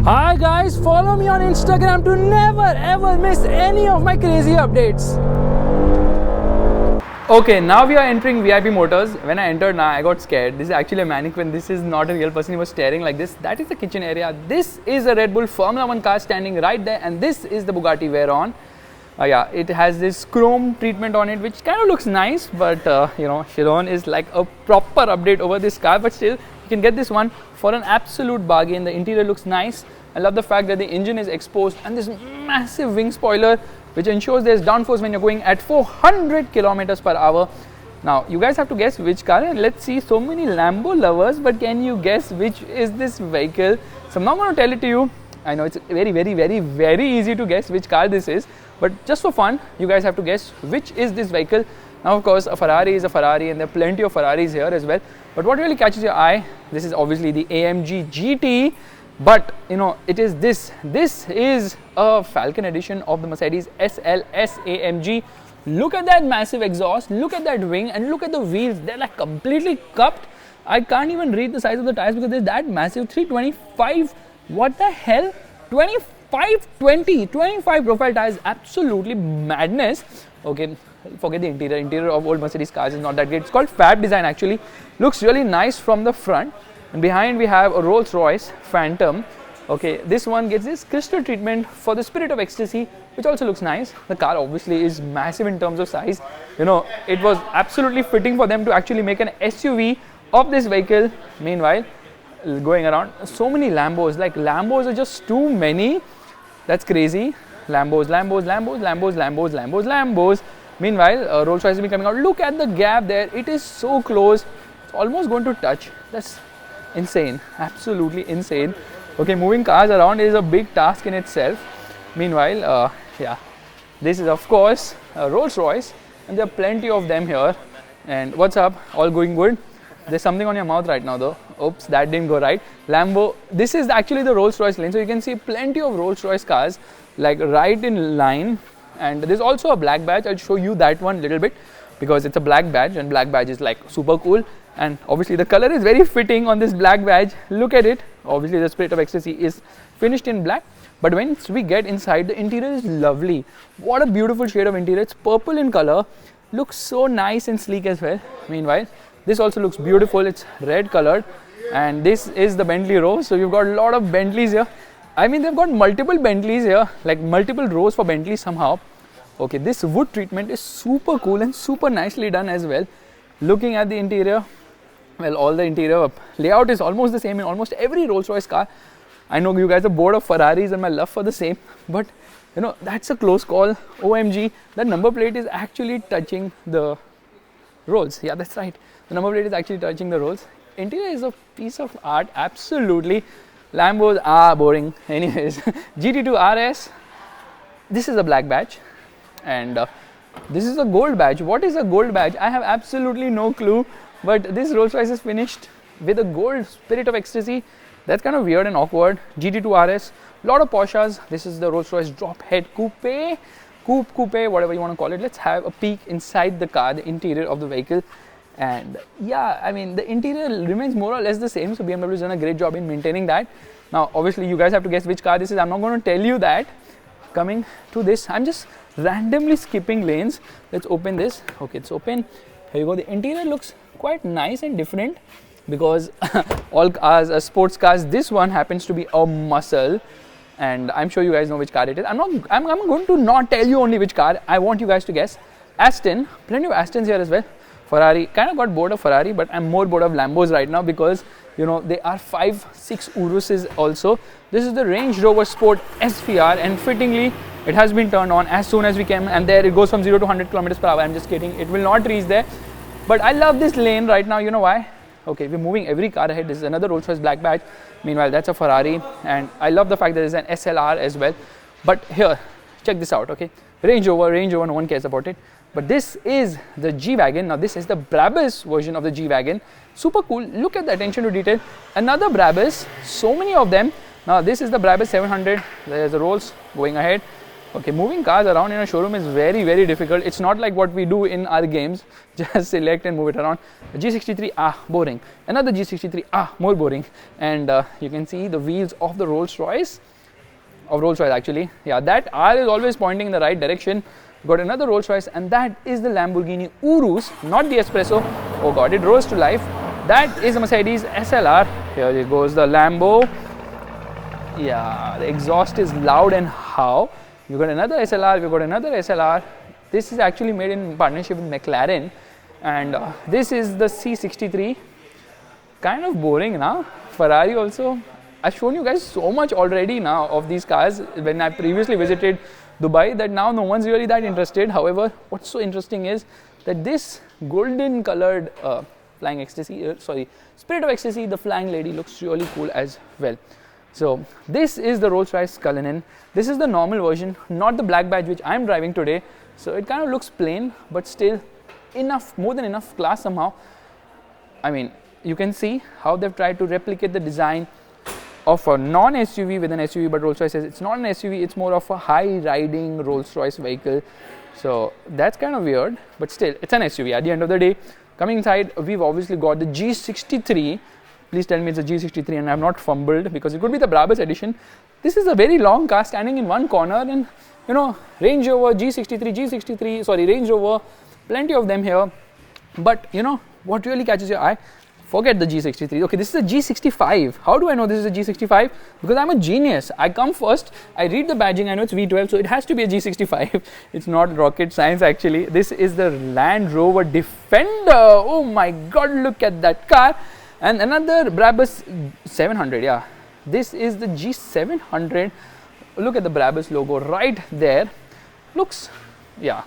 Hi guys, follow me on Instagram to never ever miss any of my crazy updates. Okay, now we are entering VIP Motors. When I entered now, I got scared. This is actually a mannequin. This is not a real person. He was staring like this. That is the kitchen area. This is a Red Bull Formula 1 car standing right there, and this is the Bugatti Veyron. Yeah, it has this chrome treatment on it, which kind of looks nice, but you know, Chiron is like a proper update over this car, but still, you can get this one for an absolute bargain. The interior looks nice. I love the fact that the engine is exposed and this massive wing spoiler, which ensures there's downforce when you're going at 400 kilometers per hour. Now, you guys have to guess which car, and let's see, so many Lambo lovers, but can you guess which is this vehicle? So I'm not going to tell it to you. I know it's very easy to guess which car this is, but just for fun, you guys have to guess which is this vehicle. Now, of course, a Ferrari is a Ferrari, and there are plenty of Ferraris here as well. But what really catches your eye, this is obviously the Amg Gt, but you know, it is this. This is a Falcon edition of the Mercedes Sls Amg. Look at that massive exhaust, look at that wing, and look at the wheels. They're like completely cupped. I can't even read the size of the tires because they're that massive. 325. What the hell? 25 profile tires. Absolutely madness. Okay, forget the interior. Interior of old Mercedes cars is not that great. It's called Fab design actually. Looks really nice from the front. And behind we have a Rolls-Royce Phantom. Okay, this one gets this crystal treatment for the Spirit of Ecstasy, which also looks nice. The car obviously is massive in terms of size. You know, it was absolutely fitting for them to actually make an SUV of this vehicle. Meanwhile, going around, so many Lambos. Like, Lambos are just too many. That's crazy. Lambos. Meanwhile, Rolls-Royce will be coming out. Look at the gap there. It is so close. It's almost going to touch. That's insane. Absolutely insane. Okay, moving cars around is a big task in itself. Meanwhile, yeah, this is of course a Rolls-Royce, and there are plenty of them here. And what's up? All going good? There's something on your mouth right now though. Oops, that didn't go right. Lambo. This is actually the Rolls-Royce lane. So you can see plenty of Rolls-Royce cars like right in line. And there's also a black badge. I'll show you that one a little bit because it's a black badge, and black badge is like super cool. And obviously the color is very fitting on this black badge. Look at it. Obviously the Spirit of Ecstasy is finished in black. But once we get inside, the interior is lovely. What a beautiful shade of interior. It's purple in color. Looks so nice and sleek as well. Meanwhile, this also looks beautiful. It's red colored. And this is the Bentley row. So you've got a lot of Bentleys here. I mean, they've got multiple Bentleys here, like multiple rows for Bentley somehow. Okay, this wood treatment is super cool and super nicely done as well. Looking at the interior, well, all the interior layout is almost the same in almost every Rolls-Royce car. I know you guys are bored of Ferraris and my love for the same, but you know, that's a close call. OMG, that number plate is actually touching the Rolls. Yeah, that's right. The number plate is actually touching the Rolls. Interior is a piece of art, absolutely. Lambos are boring. Anyways, GT2 RS. This is a black badge, and this is a gold badge. What is a gold badge? I have absolutely no clue. But this Rolls-Royce is finished with a gold Spirit of Ecstasy. That's kind of weird and awkward. GT2 RS. A lot of Porsches. This is the Rolls-Royce Drophead Coupe, whatever you want to call it. Let's have a peek inside the car, the interior of the vehicle. And yeah, I mean, the interior remains more or less the same. So BMW has done a great job in maintaining that. Now, obviously, you guys have to guess which car this is. I'm not going to tell you that. Coming to this, I'm just randomly skipping lanes. Let's open this. Okay, it's open. Here you go. The interior looks quite nice and different because all cars are sports cars. This one happens to be a muscle, and I'm sure you guys know which car it is. I'm going to not tell you only which car. I want you guys to guess. Aston. Plenty of Astons here as well. Ferrari. Kind of got bored of Ferrari, but I'm more bored of Lambos right now because you know, they are 5-6 Uruses also. This is the Range Rover Sport SVR, and fittingly it has been turned on as soon as we came, and there it goes from 0 to 100 kilometers per hour. I'm just kidding, it will not reach there, but I love this lane right now. You know why? Okay, we're moving every car ahead. This is another Rolls-Royce black badge. Meanwhile, that's a Ferrari, and I love the fact that there's an SLR as well. But here, check this out. Okay, Range Rover, no one cares about it. But this is the G Wagen. Now this is the Brabus version of the G Wagen. Super cool. Look at the attention to detail. Another Brabus. So many of them. Now this is the Brabus 700. There's a Rolls going ahead. Okay, moving cars around in a showroom is very, very difficult. It's not like what we do in our games. Just select and move it around. G63, boring. Another G63, more boring. And you can see the wheels of the Rolls-Royce. Of Rolls-Royce actually. Yeah, that R is always pointing in the right direction. Got another Rolls-Royce, and that is the Lamborghini Urus, not the Espresso. Oh god, it rose to life. That is a Mercedes SLR. Here it goes, the Lambo. Yeah, the exhaust is loud and how. We've got another SLR, we've got another SLR. This is actually made in partnership with Mclaren. And this is the C63. Kind of boring now. Ferrari also. I've shown you guys so much already now of these cars when I previously visited Dubai that now no one's really that interested. However, what's so interesting is that this golden colored Flying Ecstasy, Spirit of Ecstasy, the flying lady looks really cool as well. So this is the Rolls-Royce Cullinan. This is the normal version, not the black badge which I'm driving today. So it kind of looks plain, but still enough, more than enough class somehow. I mean, you can see how they've tried to replicate the design of a non-SUV with an SUV, but Rolls-Royce says it's not an SUV, it's more of a high-riding Rolls-Royce vehicle. So that's kind of weird, but still, it's an SUV at the end of the day. Coming inside, we've obviously got the G63. Please tell me it's a G63 and I have not fumbled, because it could be the Brabus edition. This is a very long car standing in one corner, and you know, Range Rover, Range Rover, plenty of them here. But you know, what really catches your eye? Forget the G63. Okay, this is a G65. How do I know this is a G65? Because I'm a genius. I come first, I read the badging, I know it's V12, so it has to be a G65. It's not rocket science actually. This is the Land Rover Defender. Oh my god, look at that car. And another Brabus 700, yeah. This is the G700. Look at the Brabus logo right there. Looks, yeah,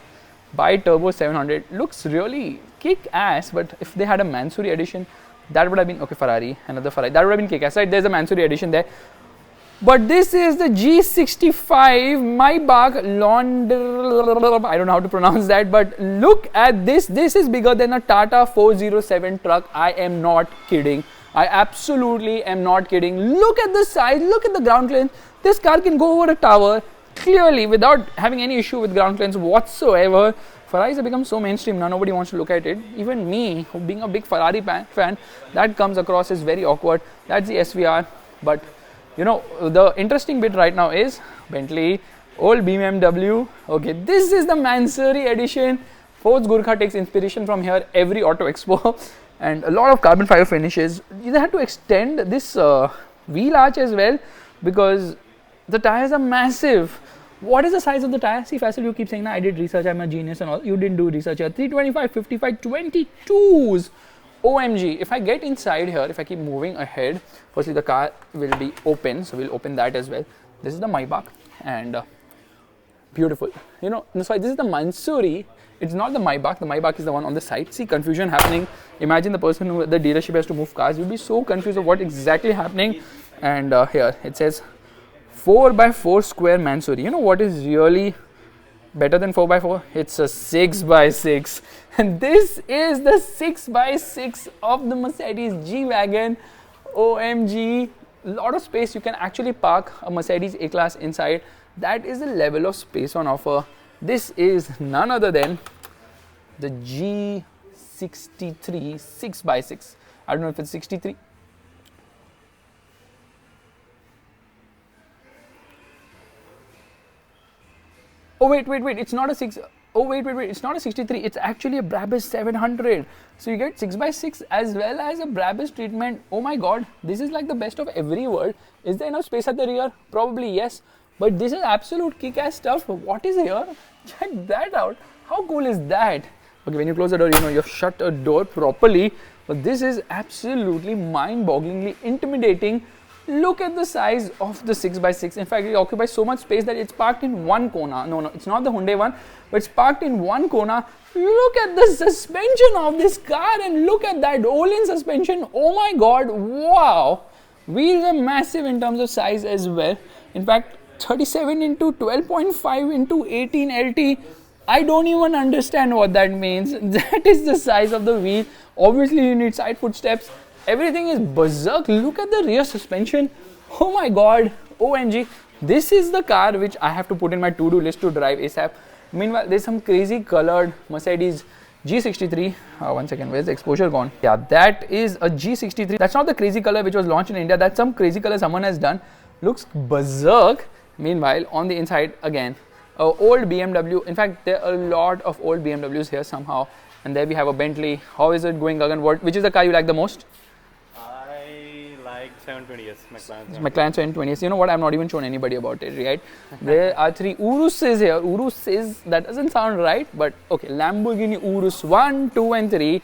bi-turbo 700. Looks really kick-ass, but if they had a Mansouri edition, that would have been, okay, Ferrari, another Ferrari, that would have been kick-ass, right? There's a Mansouri edition there. But this is the G65 Maybach Launder, I don't know how to pronounce that, but look at this. This is bigger than a Tata 407 truck. I am not kidding. I absolutely am not kidding. Look at the size, look at the ground clearance. This car can go over a tower clearly without having any issue with ground clearance whatsoever. Ferraris have become so mainstream now, nobody wants to look at it. Even me, being a big Ferrari fan, that comes across as very awkward. That's the SVR. But you know, the interesting bit right now is Bentley, old BMW. Okay, this is the Mansouri edition. Fords Gurkha takes inspiration from here every auto expo, and a lot of carbon fiber finishes. They had to extend this wheel arch as well, because the tires are massive. What is the size of the tire? See, Faisal, you keep saying, nah, I did research, I'm a genius and all. You didn't do research here. 325, 55, 22s. OMG. If I get inside here, if I keep moving ahead, firstly the car will be open, so we'll open that as well. This is the Maybach, and beautiful. You know, sorry, this is the Mansouri. It's not the Maybach. The Maybach is the one on the side. See, confusion happening. Imagine the person who the dealership has to move cars. You'll be so confused of what exactly happening. And here it says 4x4 square Mansouri. You know what is really better than 4x4? It's a 6x6. And this is the 6x6 of the Mercedes G Wagen. OMG. A lot of space. You can actually park a Mercedes A-Class inside. That is the level of space on offer. This is none other than the G63 6x6. I don't know if it's 63. Oh wait, it's not a 6. Oh wait, it's not a 63. It's actually a Brabus 700. So you get 6x6 as well as a Brabus treatment. Oh my god, this is like the best of every world. Is there enough space at the rear? Probably yes. But this is absolute kick-ass stuff. What is here? Check that out. How cool is that? Okay, when you close the door, you know you've shut a door properly. But this is absolutely mind-bogglingly intimidating. Look at the size of the 6x6. In fact, it occupies so much space that it's parked in one corner. No, it's not the Hyundai one, but it's parked in one corner. Look at the suspension of this car and look at that Olin suspension. Oh my god, wow. Wheels are massive in terms of size as well. In fact, 37 into 12.5 into 18 LT. I don't even understand what that means. That is the size of the wheel. Obviously, you need side footsteps. Everything is berserk. Look at the rear suspension. Oh my god. OMG. This is the car which I have to put in my to-do list to drive ASAP. Meanwhile, there's some crazy colored Mercedes G63. One second, where's the exposure gone? Yeah, that is a G63. That's not the crazy color which was launched in India. That's some crazy color someone has done. Looks berserk. Meanwhile, on the inside, again, old BMW. In fact, there are a lot of old BMWs here somehow. And there we have a Bentley. How is it going, Gagan? Which is the car you like the most? I like 720S, McLaren 720S. You know what? I've not even shown anybody about it, right? There are 3 Uruses here. Uruses, that doesn't sound right, but okay. Lamborghini Urus 1, 2 and 3.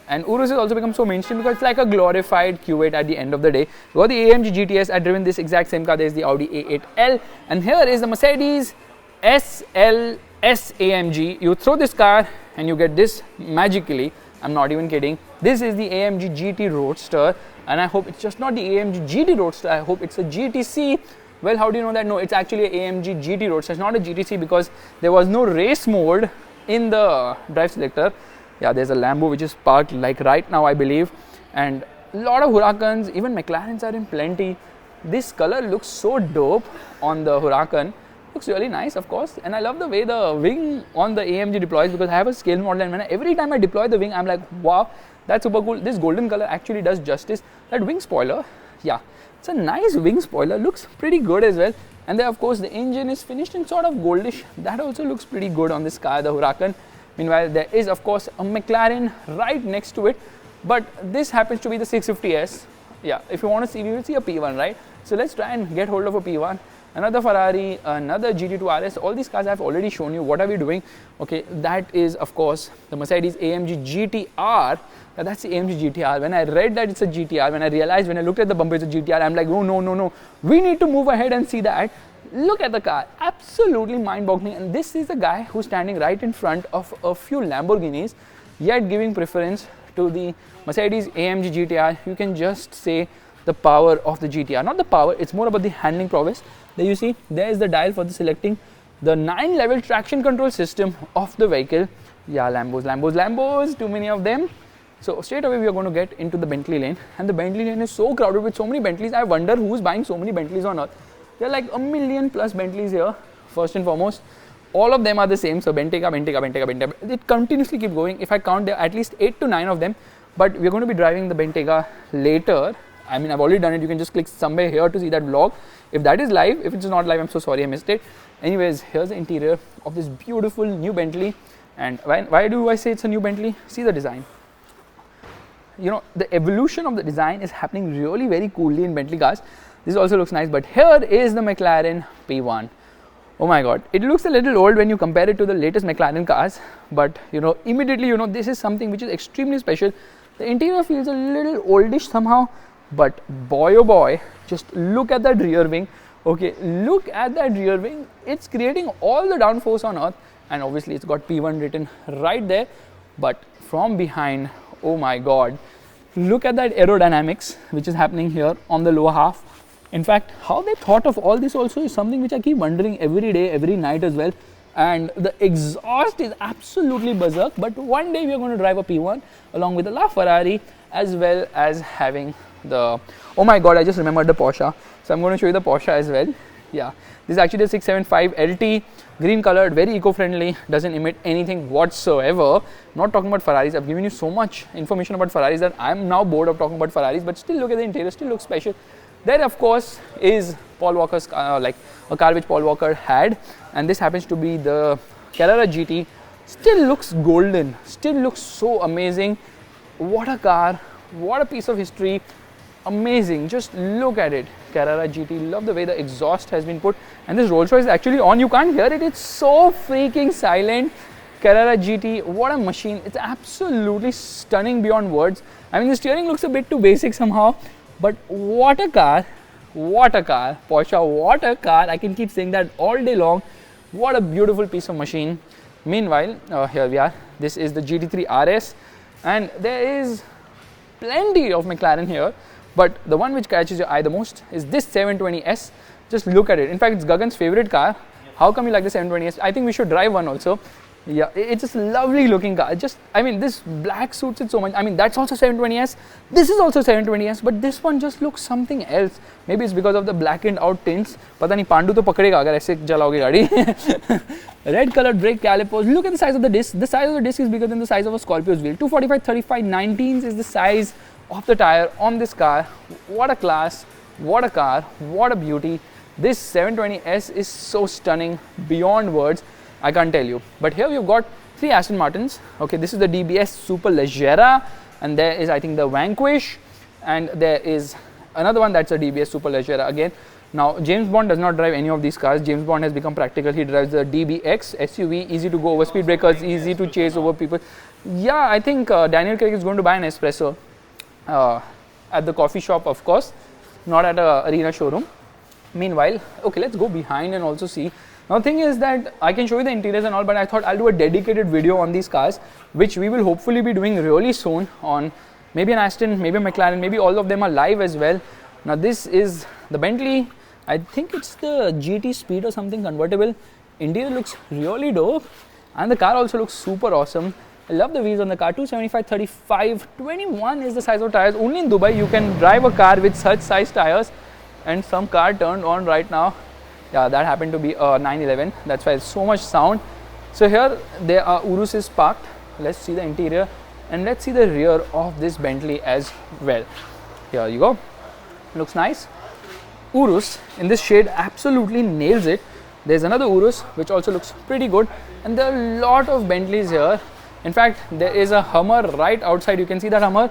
And Urus has also become so mainstream because it's like a glorified Q8 at the end of the day. We got the AMG GTS. I've driven this exact same car. There's the Audi A8L. And here is the Mercedes Sls Amg. You throw this car and you get this magically. I'm not even kidding. This is the Amg Gt Roadster, and I hope it's just not the Amg Gt Roadster. I hope it's a GTC. Well, how do you know that? No, it's actually an AMG Gt Roadster. It's not a GTC because there was no race mode in the drive selector. Yeah, there's a Lambo which is parked like right now, I believe, and a lot of Huracans. Even McLarens are in plenty. This color looks so dope on the Huracan. Looks really nice, of course, and I love the way the wing on the AMG deploys because I have a scale model, and every time I deploy the wing, I'm like, wow, that's super cool. This golden color actually does justice. That wing spoiler, yeah, it's a nice wing spoiler, looks pretty good as well. And then, of course, the engine is finished in sort of goldish. That also looks pretty good on this car, the Huracan. Meanwhile, there is, of course, a McLaren right next to it, but this happens to be the 650S. Yeah, if you want to see, we will see a P1, right? So let's try and get hold of a P1. Another Ferrari, another GT2 RS. All these cars I've already shown you. What are we doing? Okay, that is, of course, the Mercedes AMG Gt R. Now, that's the AMG Gt R. When I read that it's a GTR, when I looked at the bumper, it's a GTR, I'm like, no. We need to move ahead and see that. Look at the car. Absolutely mind-boggling. And this is the guy who's standing right in front of a few Lamborghinis, yet giving preference to the Mercedes AMG Gt R. You can just say the power of the GTR. Not the power, it's more about the handling prowess. There you see, there is the dial for the selecting the 9-level traction control system of the vehicle. Yeah, Lambos, too many of them. So straight away we are going to get into the Bentley lane, and the Bentley lane is so crowded with so many Bentleys. I wonder who's buying so many Bentleys on earth. There are like 1 million plus Bentleys here. First and foremost, all of them are the same. So Bentayga. It continuously keep going. If I count, there are at least 8 to 9 of them. But we're going to be driving the Bentayga later. I mean, I've already done it. You can just click somewhere here to see that vlog. If that is live, if it's not live, I'm so sorry I missed it. Anyways, here's the interior of this beautiful new Bentley. And why do I say it's a new Bentley? See the design. You know, the evolution of the design is happening really very coolly in Bentley cars. This also looks nice, but here is the McLaren P1. Oh my god, it looks a little old when you compare it to the latest McLaren cars, but you know, immediately you know this is something which is extremely special. The interior feels a little oldish somehow, but boy oh boy, just look at that rear wing. Okay, look at that rear wing. It's creating all the downforce on earth, and obviously it's got P1 written right there, but from behind, oh my god, look at that aerodynamics which is happening here on the lower half. In fact, how they thought of all this also is something which I keep wondering every day, every night as well. And the exhaust is absolutely berserk, but one day we are going to drive a P1 along with the LaFerrari, as well as having the, oh my god, I just remembered the Porsche. So I'm going to show you the Porsche as well. Yeah, this is actually the 675 LT, green colored, very eco-friendly, doesn't emit anything whatsoever. Not talking about Ferraris. I've given you so much information about Ferraris that I'm now bored of talking about Ferraris, but still look at the interior, still looks special. There, of course, is Paul Walker's like a car which Paul Walker had, and this happens to be the Carrera GT. Still looks golden, still looks so amazing. What a car, what a piece of history, amazing. Just look at it, Carrera GT. Love the way the exhaust has been put, and this Rolls-Royce is actually on. You can't hear it, it's so freaking silent. Carrera GT, what a machine. It's absolutely stunning beyond words. I mean, the steering looks a bit too basic somehow, but what a car, Porsche, what a car. I can keep saying that all day long. What a beautiful piece of machine. Meanwhile, here we are. This is the GT3 RS, and there is plenty of McLaren here, but the one which catches your eye the most is this 720S. Just look at it. In fact, it's Gagan's favorite car. How come you like the 720S? I think we should drive one also. Yeah, it's just a lovely looking car. Just, I mean, this black suits it so much. I mean, that's also 720S. This is also 720S, but this one just looks something else. Maybe it's because of the blackened out tints. पता नहीं पांडु तो पकड़ेगा अगर ऐसे चलाओगे गाड़ी. Red colored brake calipers. Look at the size of the disc. The size of the disc is bigger than the size of a Scorpio's wheel. 245, 35, 19s is the size of the tire on this car. What a class. What a car. What a beauty. This 720S is so stunning beyond words. I can't tell you. But here we've got 3 Aston Martin's. Okay, this is the DBS Superleggera, and there is, I think, the Vanquish, and there is another one that's a DBS Superleggera again. Now, James Bond does not drive any of these cars. James Bond has become practical. He drives the DBX SUV, easy to go over speed breakers, easy to chase over people. Yeah, I think Daniel Craig is going to buy an espresso at the coffee shop, of course, not at a arena showroom. Meanwhile, okay, let's go behind and also see. Now, the thing is that I can show you the interiors and all, but I thought I'll do a dedicated video on these cars, which we will hopefully be doing really soon on maybe an Aston, maybe a McLaren, maybe all of them are live as well. Now, this is the Bentley. I think it's the GT Speed or something convertible. Interior looks really dope, and the car also looks super awesome. I love the wheels on the car. 275, 35, 21 is the size of tires. Only in Dubai you can drive a car with such size tires, and some car turned on right now. Yeah, that happened to be a 911. That's why it's so much sound. So here there are Uruses parked. Let's see the interior and let's see the rear of this Bentley as well. Here you go. Looks nice. Urus in this shade absolutely nails it. There's another Urus which also looks pretty good, and there are a lot of Bentleys here. In fact, there is a Hummer right outside. You can see that Hummer.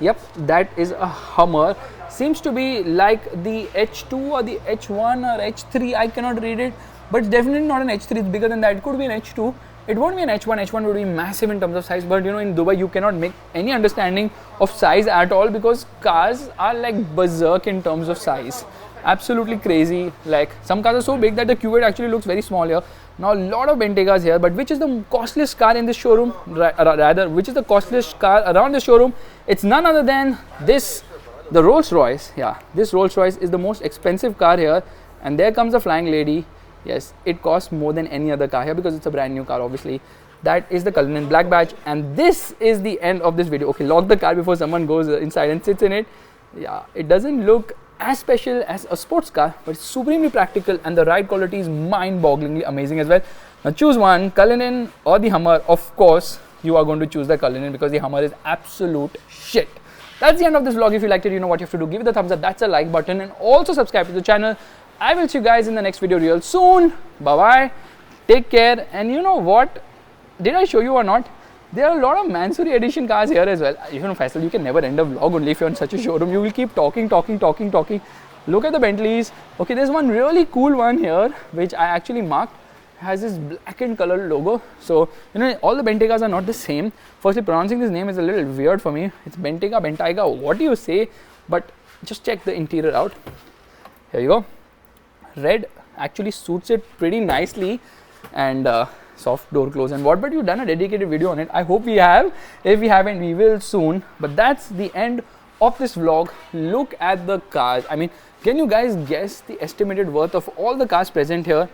Yep, that is a Hummer. Seems to be like the H2 or the H1 or H3. I cannot read it, but it's definitely not an H3. It's bigger than that. It could be an H2. It won't be an H1. H1 would be massive in terms of size, but you know, in Dubai you cannot make any understanding of size at all because cars are like berserk in terms of size. Absolutely crazy. Like some cars are so big that the Coupe actually looks very small here. Now, a lot of Bentegas here, but which is the costliest car in this showroom? Rather, which is the costliest car around the showroom? It's none other than this, the Rolls-Royce. Yeah, this Rolls-Royce is the most expensive car here, and there comes the flying lady. Yes, it costs more than any other car here because it's a brand new car, obviously. That is the Cullinan Black Badge, and this is the end of this video. Okay, lock the car before someone goes inside and sits in it. Yeah, it doesn't look as special as a sports car, but it's supremely practical, and the ride quality is mind-bogglingly amazing as well. Now choose one, Cullinan or the Hummer. Of course, you are going to choose the Cullinan because the Hummer is absolute shit. That's the end of this vlog. If you liked it, you know what you have to do. Give it a thumbs up, that's a like button, and also subscribe to the channel. I will see you guys in the next video real soon. Bye-bye. Take care. And you know what? Did I show you or not? There are a lot of Mansouri edition cars here as well. You know, Faisal, you can never end a vlog only if you're in such a showroom. You will keep talking. Look at the Bentleys. Okay, there's one really cool one here, which I actually marked. Has this black and colored logo. So, you know, all the Bentegas are not the same. Firstly, pronouncing this name is a little weird for me. It's Bentega, Bentayga, what do you say? But just check the interior out. Here you go. Red actually suits it pretty nicely, and soft door close and what, but you've done a dedicated video on it. I hope we have. If we haven't, we will soon. But that's the end of this vlog. Look at the cars. I mean, can you guys guess the estimated worth of all the cars present here?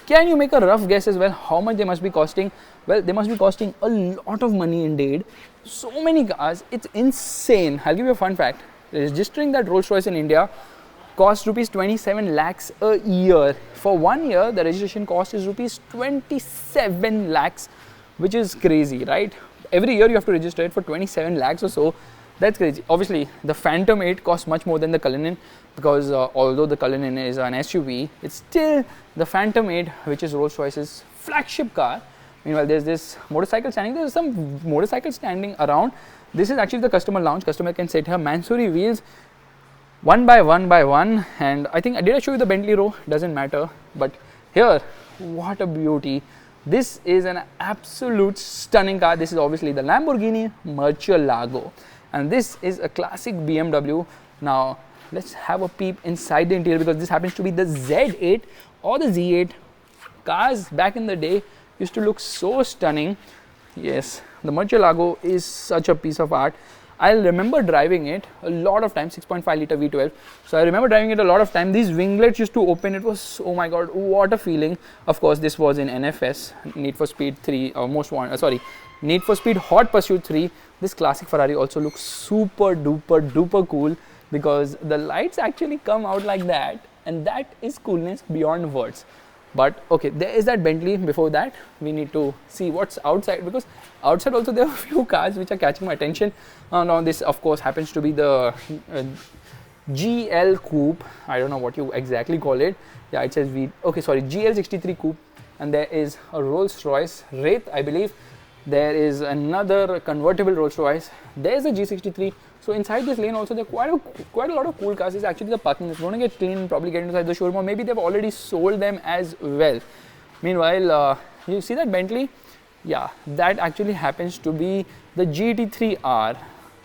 Can you make a rough guess as well how much they must be costing? Well, they must be costing a lot of money indeed. So many cars, it's insane. I'll give you a fun fact. Registering that Rolls-Royce in India costs rupees 27 lakhs a year. For 1 year, the registration cost is rupees 27 lakhs, which is crazy, right? Every year you have to register it for 27 lakhs or so. That's crazy. Obviously, the Phantom 8 costs much more than the Cullinan because although the Cullinan is an SUV, it's still the Phantom 8, which is Rolls-Royce's flagship car. Meanwhile, there's this motorcycle standing. There's some motorcycles standing around. This is actually the customer lounge. Customer can sit here. Mansouri wheels. One by one, and I think, did I show you the Bentley row? Doesn't matter, but here, what a beauty. This is an absolute stunning car. This is obviously the Lamborghini Murcielago, and this is a classic BMW. Now, let's have a peep inside the interior because this happens to be the Z8 or the Z8. Cars back in the day used to look so stunning. Yes, the Murcielago is such a piece of art. I remember driving it a lot of time, 6.5 liter V12. So I remember driving it a lot of time. These winglets used to open. It was, oh my god, what a feeling. Of course, this was in NFS, Need for Speed 3, Need for Speed Hot Pursuit 3. This classic Ferrari also looks super duper cool because the lights actually come out like that, and that is coolness beyond words. But okay, there is that Bentley. Before that, we need to see what's outside, because outside also there are a few cars which are catching my attention. Now this of course happens to be the GL Coupe. I don't know what you exactly call it. Yeah, it says GL63 Coupe, and there is a Rolls-Royce Wraith, I believe. There is another convertible Rolls-Royce. There is a G63. So inside this lane also there are quite a lot of cool cars. It's actually the parking is going to get clean and probably get inside the showroom, or maybe they've already sold them as well. Meanwhile, you see that Bentley? Yeah, that actually happens to be the GT3 R.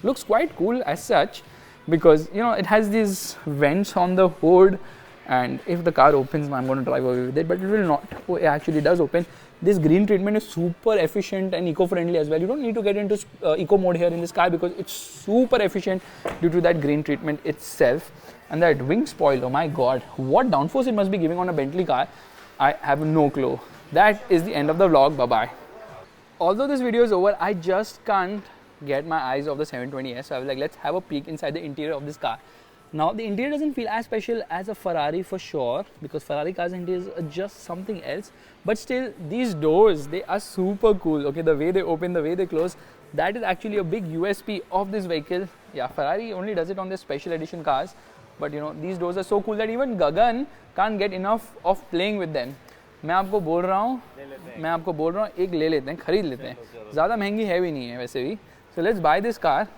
Looks quite cool as such, because you know it has these vents on the hood, and if the car opens, I'm going to drive away with it, but it will not. Oh, it actually does open. This green treatment is super efficient and eco-friendly as well. You don't need to get into eco mode here in this car because it's super efficient due to that green treatment itself. And that wing spoiler, oh my god, what downforce it must be giving on a Bentley car, I have no clue. That is the end of the vlog. Bye bye. Although this video is over, I just can't get my eyes off the 720S. So I was like, let's have a peek inside the interior of this car. Now the interior doesn't feel as special as a Ferrari for sure, because Ferrari cars interiors are just something else, but still these doors, they are super cool. Okay, the way they open, the way they close, that is actually a big USP of this vehicle. Yeah, Ferrari only does it on their special edition cars, but you know these doors are so cool that even Gagan can't get enough of playing with them. मैं आपको बोल रहा हूँ एक ले लेते हैं, खरीद लेते हैं, ज़्यादा महंगी है भी नहीं है वैसे भी. So let's buy this car.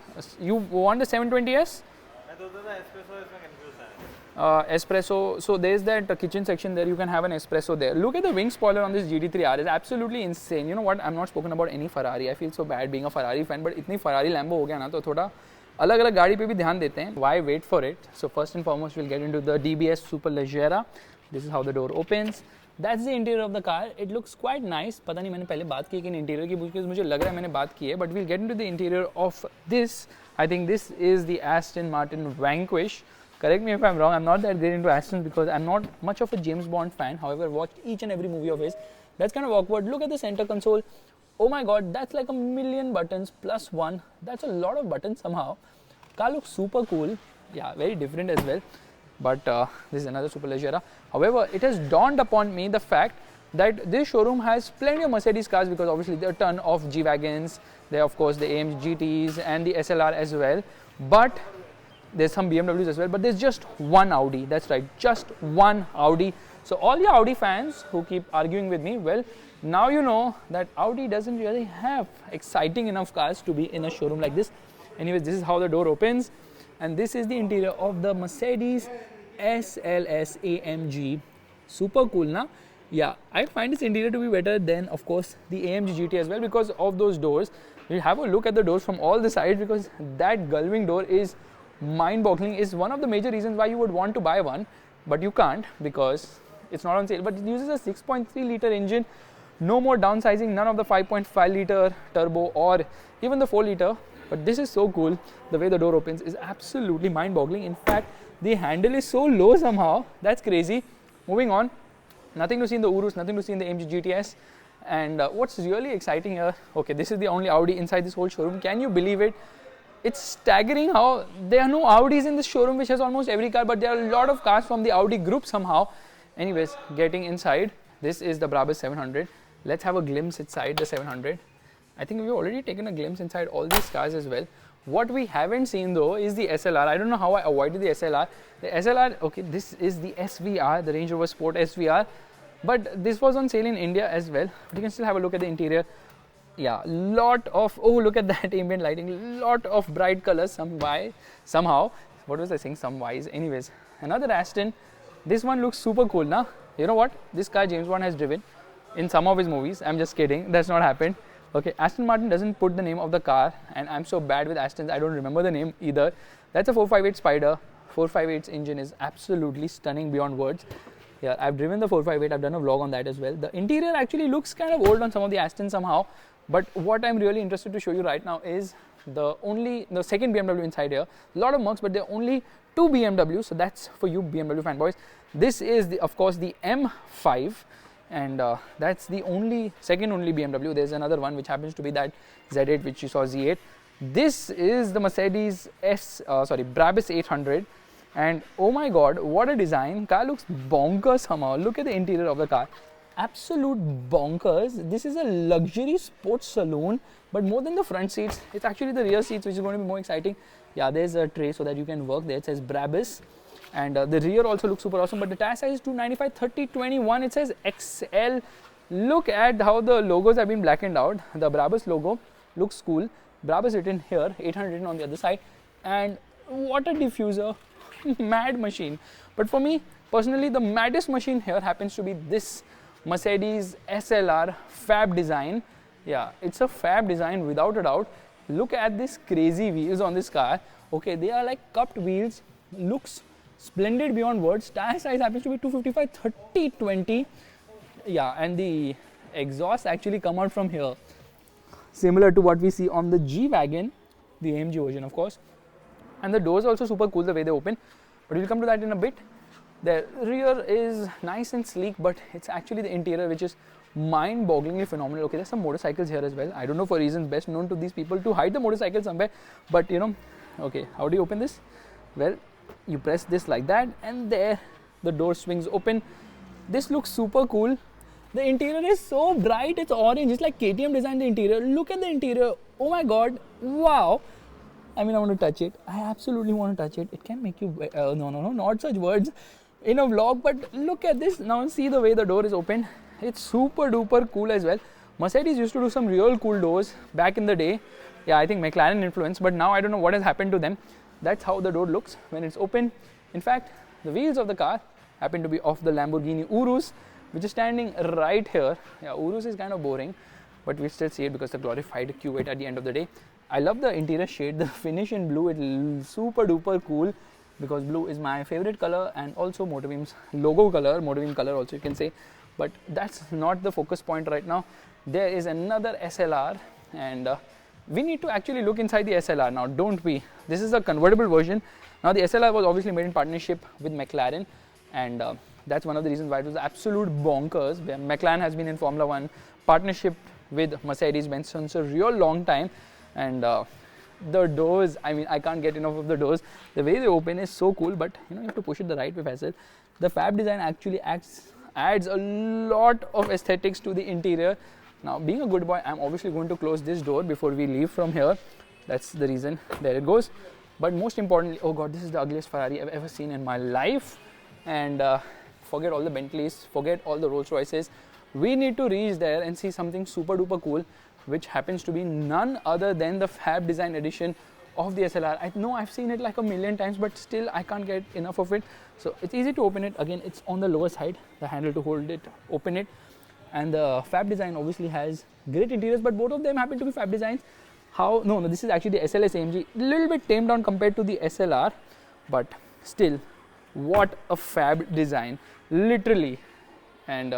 You want the 720S? Espresso. So there's that kitchen section there. You can have an espresso there. Look at the wing spoiler on this GT3R. It's absolutely insane. You know what? I'm not spoken about any Ferrari. I feel so bad being a Ferrari fan, but इतनी Ferrari Lambo हो गया ना, तो थोड़ा अलग-अलग गाड़ी पे भी ध्यान देते हैं. Why wait for it? So first and foremost, we'll get into the DBS Superleggera. This is how the door opens. That's the interior of the car. It looks quite nice. पता नहीं मैंने पहले बात की कि इंटीरियर की, because मुझे लग रहा है मैंने बात की है. But we'll get into the interior of this. I think this is the Aston Martin Vanquish. Correct me if I'm wrong. I'm not that great into Astons because I'm not much of a James Bond fan. However, I've watched each and every movie of his. That's kind of awkward. Look at the center console. Oh my god, that's like a million buttons plus one. That's a lot of buttons somehow. Car looks super cool. Yeah, very different as well. But this is another Superleggera. However, it has dawned upon me the fact that this showroom has plenty of Mercedes cars, because obviously there are a ton of G Wagons. There are of course the Amg Gts and the SLR as well. But there's some BMWs as well, but there's just one Audi. That's right, just one Audi. So all your Audi fans who keep arguing with me, well, now you know that Audi doesn't really have exciting enough cars to be in a showroom like this. Anyways, this is how the door opens, and this is the interior of the Mercedes Sls Amg. Super cool, na? Yeah, I find this interior to be better than, of course, the Amg Gt as well, because of those doors. We'll have a look at the doors from all the sides, because that gull-wing door is mind-boggling. Is one of the major reasons why you would want to buy one, but you can't because it's not on sale. But it uses a 6.3 liter engine. No more downsizing, none of the 5.5 liter turbo or even the 4 liter. But this is so cool. The way the door opens is absolutely mind-boggling. In fact, the handle is so low somehow. That's crazy. Moving on. Nothing to see in the Urus, nothing to see in the Amg GTS. And what's really exciting here, okay, this is the only Audi inside this whole showroom. Can you believe it? It's staggering how there are no Audis in this showroom, which has almost every car, but there are a lot of cars from the Audi group somehow. Anyways, getting inside, this is the Brabus 700. Let's have a glimpse inside the 700. I think we've already taken a glimpse inside all these cars as well. What we haven't seen though is the SLR. I don't know how I avoided the SLR. The SLR, okay, this is the SVR, the Range Rover Sport SVR. But this was on sale in India as well. But you can still have a look at the interior. Yeah, lot of, oh, look at that ambient lighting. Lot of bright colors somehow. What was I saying? Some wise. Anyways, another Aston. This one looks super cool, na? You know what? This car James Bond has driven in some of his movies. I'm just kidding. That's not happened. Okay, Aston Martin doesn't put the name of the car, and I'm so bad with Astons, I don't remember the name either. That's a 458 Spider. 458's engine is absolutely stunning beyond words. Yeah, I've driven the 458. I've done a vlog on that as well. The interior actually looks kind of old on some of the Astons somehow. But what I'm really interested to show you right now is the second BMW inside here. A lot of Mercs, but there are only 2 BMWs, so that's for you BMW fanboys. This is of course the M5, and that's the second only BMW. There's another one which happens to be that Z8 which you saw, Z8. This is the Mercedes Brabus 800, and oh my god, what a design. Car looks bonkers somehow. Look at the interior of the car. Absolute bonkers. This is a luxury sports saloon, but more than the front seats, it's actually the rear seats which is going to be more exciting. Yeah, there's a tray so that you can work there. It says Brabus, and the rear also looks super awesome, but the tire size is 295 30 21. It says XL. Look at how the logos have been blackened out. The Brabus logo looks cool. Brabus written here, 800 written on the other side, and what a diffuser. Mad machine. But for me personally, the maddest machine here happens to be this Mercedes SLR fab design. Yeah, it's a fab design without a doubt. Look at this crazy wheels on this car. Okay, they are like cupped wheels. Looks splendid beyond words. Tire size happens to be 255 30 20. Yeah, and the exhaust actually come out from here, similar to what we see on the G Wagen, the AMG version of course. And the doors also super cool the way they open, but we'll come to that in a bit. The rear is nice and sleek, but it's actually the interior which is mind-bogglingly phenomenal. Okay, there's some motorcycles here as well. I don't know, for reasons best known to these people, to hide the motorcycle somewhere, but you know. Okay, how do you open this? Well, you press this like that, and there the door swings open. This looks super cool. The interior is so bright, it's orange. It's like KTM designed the interior. Look at the interior. Oh my god, wow. I mean, I want to touch it. I absolutely want to touch it. It can make you no, not such words in a vlog, but look at this. Now see the way the door is open. It's super duper cool as well. Mercedes used to do some real cool doors back in the day. Yeah, I think McLaren influence, but now I don't know what has happened to them. That's how the door looks when it's open. In fact, the wheels of the car happen to be of the Lamborghini Urus, which is standing right here. Yeah, Urus is kind of boring, but we still see it because the glorified Q8 at the end of the day. I love the interior shade, the finish in blue. It's super duper cool because blue is my favorite color, and also Motorbeam's logo color, Motorbeam color also you can say. But that's not the focus point right now. There is another SLR, and we need to actually look inside the SLR now, don't we? This is a convertible version. Now the SLR was obviously made in partnership with McLaren, and that's one of the reasons why it was absolute bonkers. Where McLaren has been in Formula 1 partnership with Mercedes-Benz since a real long time, and the doors, I mean, I can't get enough of the doors. The way they open is so cool, but you know, you have to push it the right way, Faisal. The fab design actually adds a lot of aesthetics to the interior. Now, being a good boy, I'm obviously going to close this door before we leave from here. That's the reason. There it goes. But most importantly, oh god, this is the ugliest Ferrari I've ever seen in my life. And forget all the Bentleys, forget all the Rolls-Royces. We need to reach there and see something super duper cool, which happens to be none other than the fab design edition of the SLR. I know I've seen it like a million times, but still I can't get enough of it. So it's easy to open it. Again, it's on the lower side, the handle to hold it, open it. And the fab design obviously has great interiors, but both of them happen to be fab designs. No, this is actually the Sls Amg, a little bit tamed down compared to the SLR, but still, what a fab design, literally. And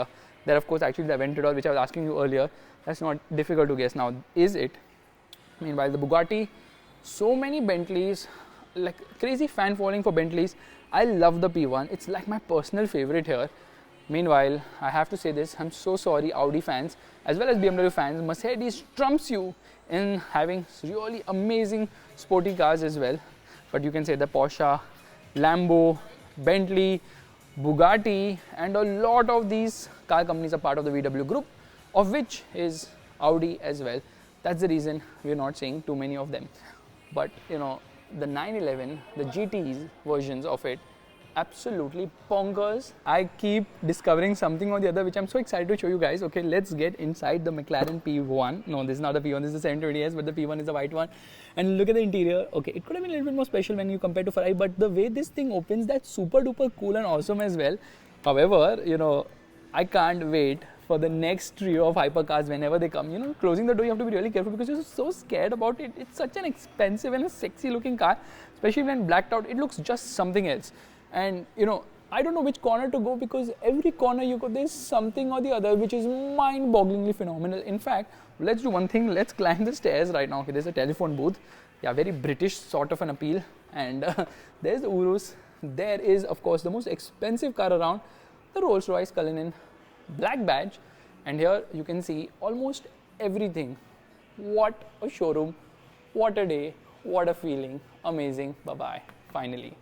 there of course actually the Aventador, which I was asking you earlier. That's not difficult to guess now, is it? Meanwhile, the Bugatti, so many Bentleys, like crazy fan following for Bentleys. I love the P1, it's like my personal favorite here. Meanwhile, I have to say this, I'm so sorry Audi fans as well as BMW fans, Mercedes trumps you in having really amazing sporty cars as well. But you can say the Porsche, Lambo, Bentley, Bugatti, and a lot of these car companies are part of the VW group, of which is Audi as well. That's the reason we're not seeing too many of them. But you know, the 911, the GT's versions of it, absolutely bonkers. I keep discovering something or the other which I'm so excited to show you guys. Okay, let's get inside the McLaren P1. No, this is not the P1, this is the 720S, but the P1 is the white one. And look at the interior. Okay, it could have been a little bit more special when you compare to Ferrari, but the way this thing opens, that's super duper cool and awesome as well. However, you know, I can't wait for the next trio of hypercars whenever they come. You know, closing the door, you have to be really careful because you're so scared about it. It's such an expensive and a sexy looking car, especially when blacked out, it looks just something else. And you know, I don't know which corner to go because every corner you go, there's something or the other which is mind-bogglingly phenomenal. In fact, let's do one thing. Let's climb the stairs right now. Okay, there's a telephone booth. Yeah, very British sort of an appeal. And there's the Urus. There is, of course, the most expensive car around, the Rolls-Royce Cullinan black badge. And here you can see almost everything. What a showroom. What a day. What a feeling. Amazing. Bye-bye. Finally.